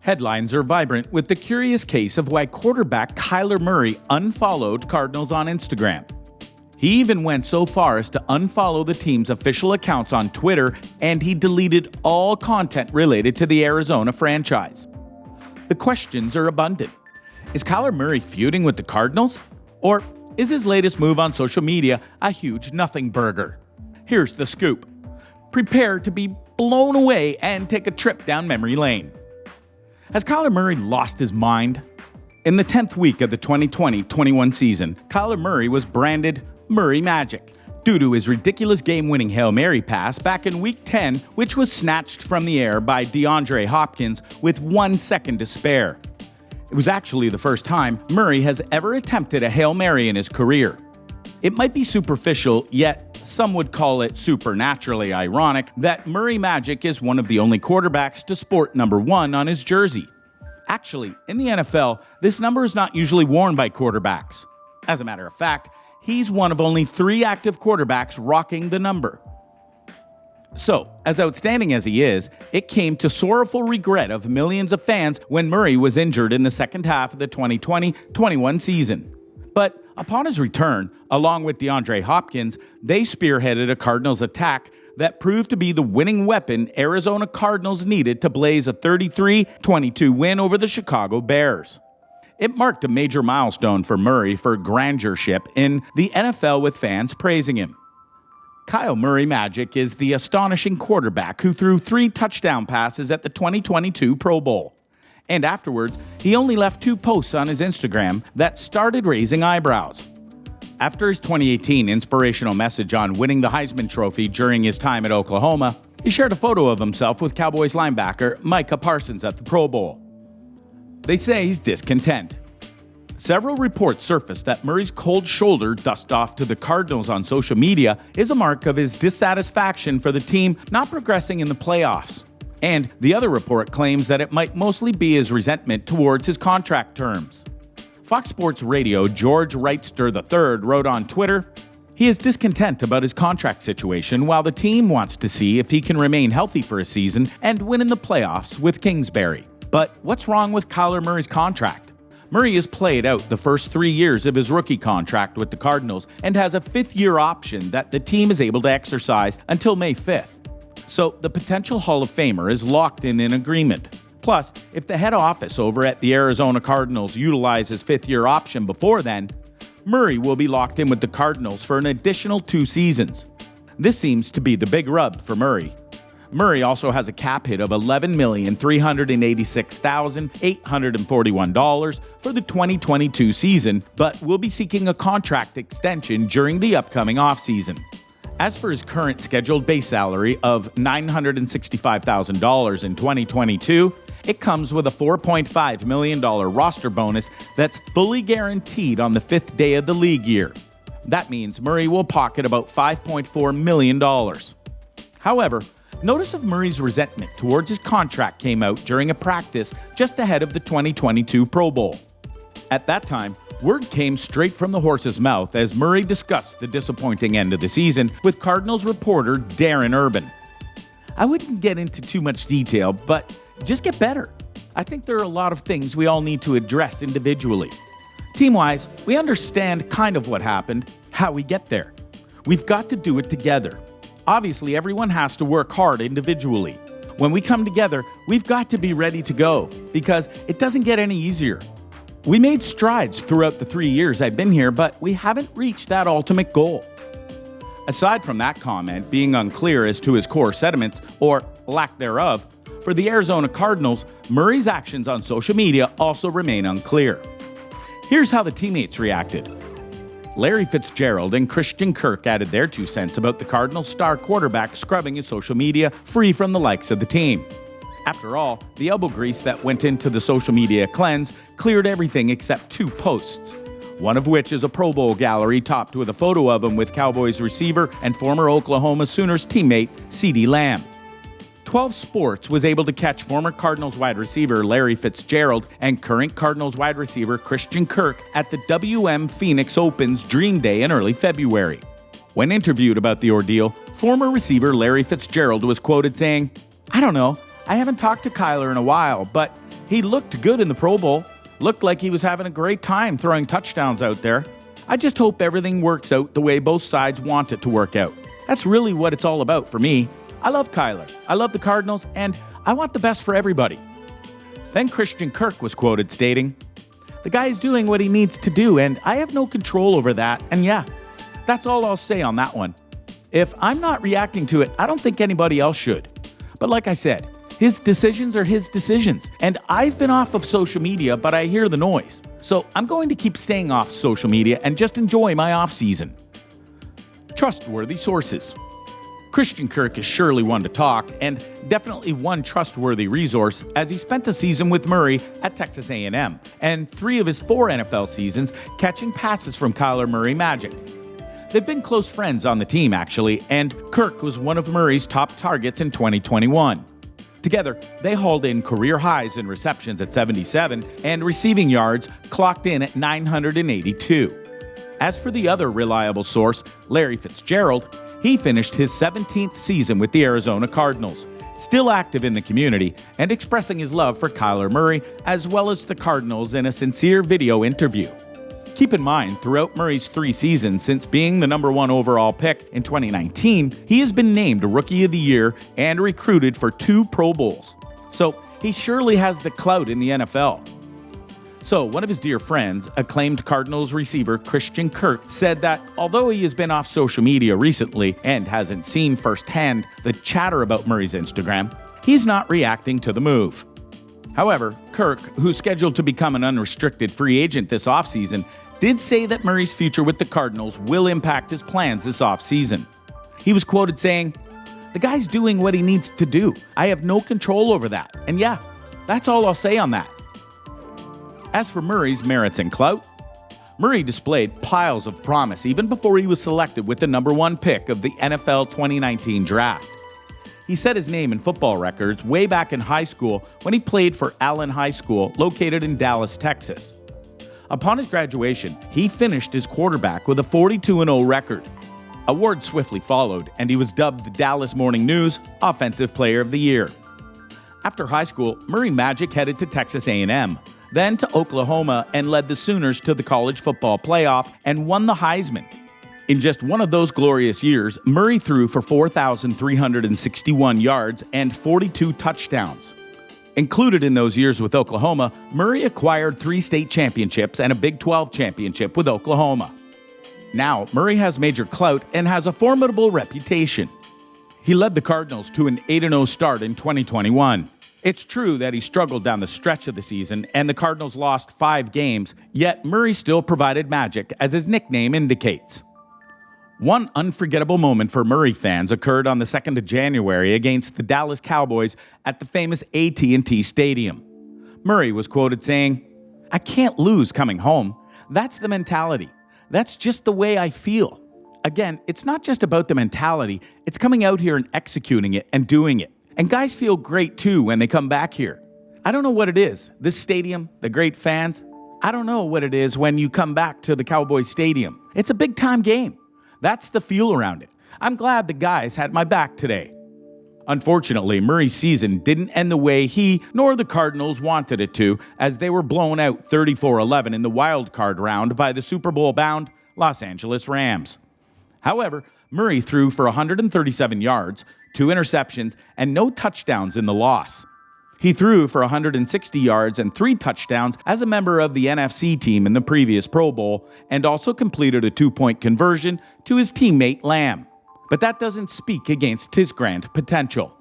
Headlines are vibrant with the curious case of why quarterback Kyler Murray unfollowed Cardinals on Instagram. He even went so far as to unfollow the team's official accounts on Twitter, and he deleted all content related to the Arizona franchise. The questions are abundant. Is Kyler Murray feuding with the Cardinals? Or is his latest move on social media a huge nothing burger? Here's the scoop. Prepare to be blown away and take a trip down memory lane. Has Kyler Murray lost his mind? In the 10th week of the 2020-21 season, Kyler Murray was branded Murray Magic due to his ridiculous game-winning Hail Mary pass back in Week 10, which was snatched from the air by DeAndre Hopkins with 1 second to spare. It was actually the first time Murray has ever attempted a Hail Mary in his career. It might be superficial, yet some would call it supernaturally ironic that Murray Magic is one of the only quarterbacks to sport number 1 on his jersey. Actually, in the NFL, this number is not usually worn by quarterbacks. As a matter of fact, he's one of only 3 active quarterbacks rocking the number. So, as outstanding as he is, it came to sorrowful regret of millions of fans when Murray was injured in the second half of the 2020-21 season. But upon his return, along with DeAndre Hopkins, they spearheaded a Cardinals attack that proved to be the winning weapon Arizona Cardinals needed to blaze a 33-22 win over the Chicago Bears. It marked a major milestone for Murray for grandeur-ship in the NFL, with fans praising him. Kyle Murray Magic is the astonishing quarterback who threw 3 touchdown passes at the 2022 Pro Bowl. And afterwards, he only left 2 posts on his Instagram that started raising eyebrows. After his 2018 inspirational message on winning the Heisman Trophy during his time at Oklahoma, he shared a photo of himself with Cowboys linebacker Micah Parsons at the Pro Bowl. They say he's discontent. Several reports surfaced that Murray's cold shoulder dust-off to the Cardinals on social media is a mark of his dissatisfaction for the team not progressing in the playoffs. And the other report claims that it might mostly be his resentment towards his contract terms. Fox Sports Radio George Wrightster III wrote on Twitter, he is discontent about his contract situation while the team wants to see if he can remain healthy for a season and win in the playoffs with Kingsbury. But what's wrong with Kyler Murray's contract? Murray has played out the first 3 years of his rookie contract with the Cardinals and has a 5th-year option that the team is able to exercise until May 5th. So the potential Hall of Famer is locked in an agreement. Plus, if the head office over at the Arizona Cardinals utilizes 5th-year option before then, Murray will be locked in with the Cardinals for an additional 2 seasons. This seems to be the big rub for Murray. Murray also has a cap hit of $11,386,841 for the 2022 season, but will be seeking a contract extension during the upcoming offseason. As for his current scheduled base salary of $965,000 in 2022, it comes with a $4.5 million roster bonus that's fully guaranteed on the 5th day of the league year. That means Murray will pocket about $5.4 million. However, notice of Murray's resentment towards his contract came out during a practice just ahead of the 2022 Pro Bowl. At that time, word came straight from the horse's mouth as Murray discussed the disappointing end of the season with Cardinals reporter Darren Urban. I wouldn't get into too much detail, but just get better. I think there are a lot of things we all need to address individually. Team-wise, we understand kind of what happened, how we get there. We've got to do it together. Obviously, everyone has to work hard individually. When we come together, we've got to be ready to go because it doesn't get any easier. We made strides throughout the 3 years I've been here, but we haven't reached that ultimate goal. Aside from that comment being unclear as to his core sentiments, or lack thereof, for the Arizona Cardinals, Murray's actions on social media also remain unclear. Here's how the teammates reacted. Larry Fitzgerald and Christian Kirk added their 2 cents about the Cardinals' star quarterback scrubbing his social media free from the likes of the team. After all, the elbow grease that went into the social media cleanse cleared everything except 2 posts, one of which is a Pro Bowl gallery topped with a photo of him with Cowboys receiver and former Oklahoma Sooners teammate CeeDee Lamb. 12 Sports was able to catch former Cardinals wide receiver Larry Fitzgerald and current Cardinals wide receiver Christian Kirk at the WM Phoenix Open's Dream Day in early February. When interviewed about the ordeal, former receiver Larry Fitzgerald was quoted saying, "I don't know, I haven't talked to Kyler in a while, but He looked good in the Pro Bowl. Looked like he was having a great time throwing touchdowns out there. I just hope everything works out the way both sides want it to work out. That's really what it's all about for me. I love Kyler, I love the Cardinals, and I want the best for everybody. Then Christian Kirk was quoted stating, "The guy is doing what he needs to do, and I have no control over that, and yeah, that's all I'll say on that one. If I'm not reacting to it, I don't think anybody else should. But like I said, his decisions are his decisions, and I've been off of social media, but I hear the noise. So I'm going to keep staying off social media and just enjoy my off season." Trustworthy sources. Christian Kirk is surely one to talk, and definitely one trustworthy resource, as he spent a season with Murray at Texas A&M, and 3 of his 4 NFL seasons catching passes from Kyler Murray Magic. They've been close friends on the team, actually, and Kirk was one of Murray's top targets in 2021. Together, they hauled in career highs in receptions at 77 and receiving yards clocked in at 982. As for the other reliable source, Larry Fitzgerald, he finished his 17th season with the Arizona Cardinals, still active in the community and expressing his love for Kyler Murray as well as the Cardinals in a sincere video interview. Keep in mind, throughout Murray's 3 seasons since being the number 1 overall pick in 2019, he has been named Rookie of the Year and recruited for 2 Pro Bowls. So he surely has the clout in the NFL. So one of his dear friends, acclaimed Cardinals receiver Christian Kirk, said that although he has been off social media recently and hasn't seen firsthand the chatter about Murray's Instagram, he's not reacting to the move. However, Kirk, who's scheduled to become an unrestricted free agent this offseason, did say that Murray's future with the Cardinals will impact his plans this offseason. He was quoted saying, "The guy's doing what he needs to do. I have no control over that. And yeah, that's all I'll say on that." As for Murray's merits and clout, Murray displayed piles of promise even before he was selected with the number 1 pick of the NFL 2019 draft. He set his name in football records way back in high school when he played for Allen High School, located in Dallas, Texas. Upon his graduation, he finished as quarterback with a 42-0 record. Awards swiftly followed, and he was dubbed the Dallas Morning News Offensive Player of the Year. After high school, Murray Magic headed to Texas A&M, then to Oklahoma, and led the Sooners to the college football playoff and won the Heisman. In just one of those glorious years, Murray threw for 4,361 yards and 42 touchdowns. Included in those years with Oklahoma, Murray acquired 3 state championships and a Big 12 championship with Oklahoma. Now, Murray has major clout and has a formidable reputation. He led the Cardinals to an 8-0 start in 2021. It's true that he struggled down the stretch of the season and the Cardinals lost 5 games, yet Murray still provided magic, as his nickname indicates. One unforgettable moment for Murray fans occurred on the 2nd of January against the Dallas Cowboys at the famous AT&T Stadium. Murray was quoted saying, "I can't lose coming home. That's the mentality. That's just the way I feel." Again, it's not just about the mentality, it's coming out here and executing it and doing it. And guys feel great too when they come back here. I don't know what it is. This stadium, the great fans, I don't know what it is when you come back to the Cowboys Stadium. It's a big time game. That's the feel around it. I'm glad the guys had my back today. Unfortunately, Murray's season didn't end the way he nor the Cardinals wanted it to, as they were blown out 34-11 in the wild card round by the Super Bowl-bound Los Angeles Rams. However, Murray threw for 137 yards, 2 interceptions, and no touchdowns in the loss. He threw for 160 yards and 3 touchdowns as a member of the NFC team in the previous Pro Bowl, and also completed a 2-point conversion to his teammate Lamb. But that doesn't speak against his grand potential.